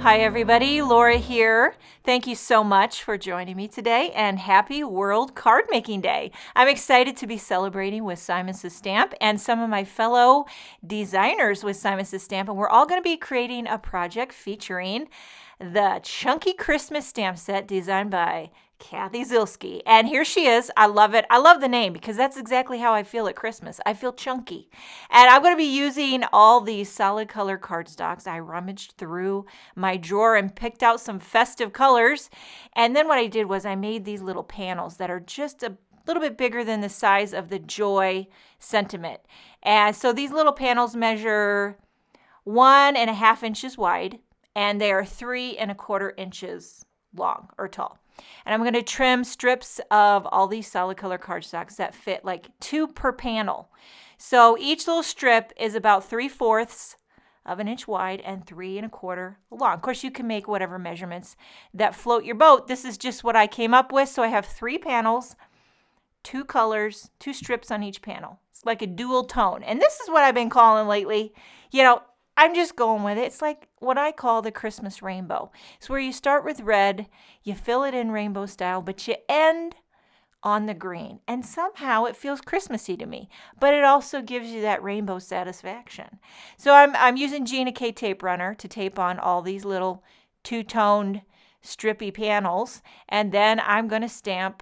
Hi everybody, Laura here. Thank you so much for joining me today and happy World Card Making Day. I'm excited to be celebrating with Simon Says Stamp and some of my fellow designers with Simon Says Stamp, and we're all going to be creating a project featuring the Chunky Christmas stamp set designed by Kathy Zilski. And here she is. I love it. I love the name because that's exactly how I feel at Christmas. I feel chunky. And I'm going to be using all these solid color cardstocks. I rummaged through my drawer and picked out some festive colors. And then what I did was I made these little panels that are just a little bit bigger than the size of the Joy sentiment. And so these little panels measure 1.5 inches wide, and they are 3.25 inches long or tall. And I'm going to trim strips of all these solid color cardstocks that fit like 2 per panel. So each little strip is about 3/4 of an inch wide and 3.25 long. Of course, you can make whatever measurements that float your boat. This is just what I came up with. So I have 3 panels, 2 colors, 2 strips on each panel. It's like a dual tone. And this is what I've been calling lately. I'm just going with it. It's like what I call the Christmas rainbow. It's where you start with red, you fill it in rainbow style, but you end on the green. And somehow it feels Christmassy to me, but it also gives you that rainbow satisfaction. So I'm using Gina K tape runner to tape on all these little 2-toned strippy panels. And then I'm going to stamp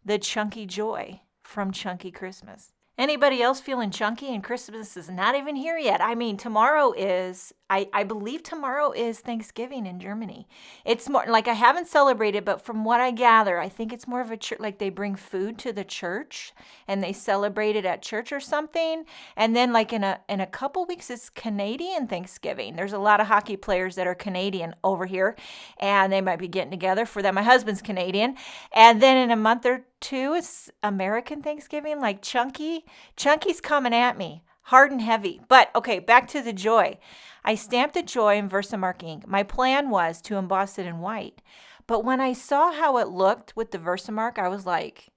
the Chunky Joy from Chunky Christmas. Anybody else feeling chunky and Christmas is not even here yet? I mean, tomorrow is, I believe tomorrow is Thanksgiving in Germany. It's more, like I haven't celebrated, but from what I gather, I think it's more of a church, like they bring food to the church and they celebrate it at church or something. And then like in a couple weeks, it's Canadian Thanksgiving. There's a lot of hockey players that are Canadian over here, and they might be getting together for that. My husband's Canadian. And then in a month or two, it's American Thanksgiving, like Chunky's coming at me, hard and heavy. But okay, back to the Joy. I stamped the Joy in Versamark ink. My plan was to emboss it in white. But when I saw how it looked with the Versamark, I was like,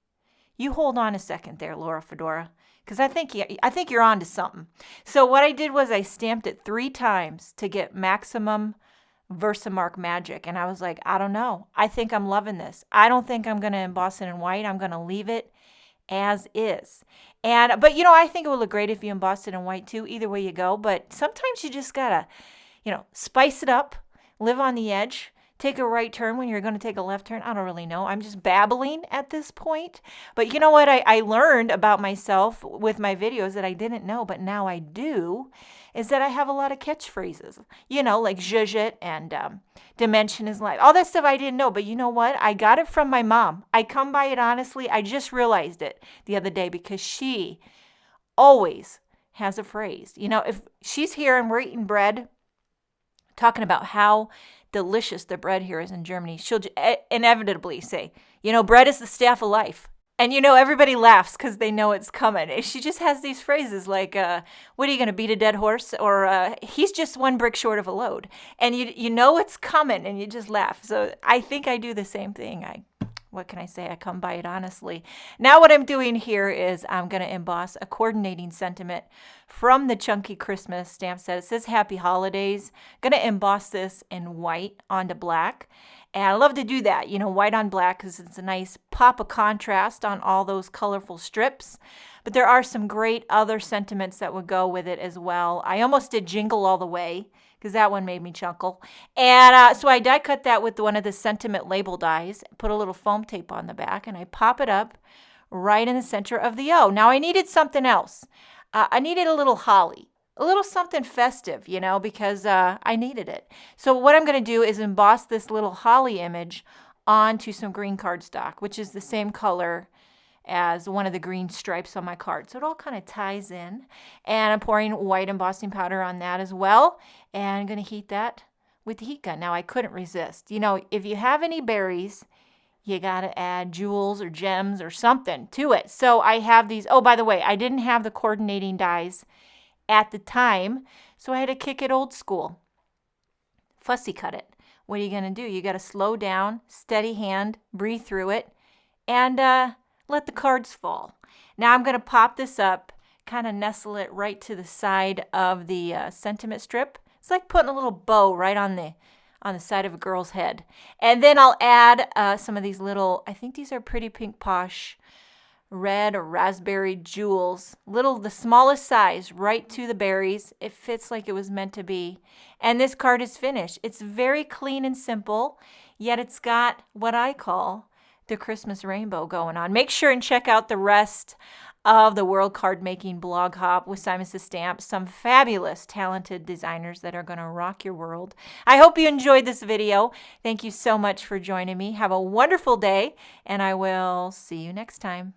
you hold on a second there, Laura Fedora, because I think you're on to something. So what I did was I stamped it 3 times to get maximum Versamark magic. And I was like, I don't know. I think I'm loving this. I don't think I'm going to emboss it in white. I'm going to leave it as is. But I think it would look great if you embossed it in white too. Either way you go. But sometimes you just got to, spice it up, live on the edge, take a right turn when you're going to take a left turn. I don't really know. I'm just babbling at this point. But you know what I learned about myself with my videos that I didn't know, but now I do, is that I have a lot of catchphrases, like zhuzh and dimension is life. All that stuff I didn't know, but you know what? I got it from my mom. I come by it honestly. I just realized it the other day because she always has a phrase. If she's here and we're eating bread, talking about how delicious the bread here is in Germany, she'll inevitably say, bread is the staff of life. And everybody laughs because they know it's coming. She just has these phrases like, what are you going to beat a dead horse? Or he's just 1 brick short of a load. And you know it's coming and you just laugh. So I think I do the same thing. What can I say? I come by it honestly. Now what I'm doing here is I'm going to emboss a coordinating sentiment from the Chunky Christmas stamp set. It says Happy Holidays. I'm going to emboss this in white onto black. And I love to do that, white on black, because it's a nice pop of contrast on all those colorful strips. But there are some great other sentiments that would go with it as well. I almost did Jingle All the Way, because that one made me chuckle. And so I die cut that with one of the sentiment label dies, put a little foam tape on the back, and I pop it up right in the center of the O. Now I needed something else. I needed a little holly. A little something festive, because I needed it. So what I'm going to do is emboss this little holly image onto some green cardstock, which is the same color as one of the green stripes on my card. So it all kind of ties in. And I'm pouring white embossing powder on that as well. And I'm going to heat that with the heat gun. Now I couldn't resist. If you have any berries, you got to add jewels or gems or something to it. So I have these. Oh, by the way, I didn't have the coordinating dies at the time, so I had to kick it old school. Fussy cut it. What are you going to do? You got to slow down, steady hand, breathe through it, and let the cards fall. Now I'm going to pop this up, kind of nestle it right to the side of the sentiment strip. It's like putting a little bow right on on the side of a girl's head. And then I'll add some of these little, I think these are Pretty Pink Posh red or raspberry jewels, the smallest size, right to the berries. It fits like it was meant to be. And this card is finished. It's very clean and simple, yet it's got what I call the Christmas rainbow going on. Make sure and check out the rest of the World Card Making blog hop with Simon Says Stamp. Some fabulous, talented designers that are going to rock your world. I hope you enjoyed this video. Thank you so much for joining me. Have a wonderful day, and I will see you next time.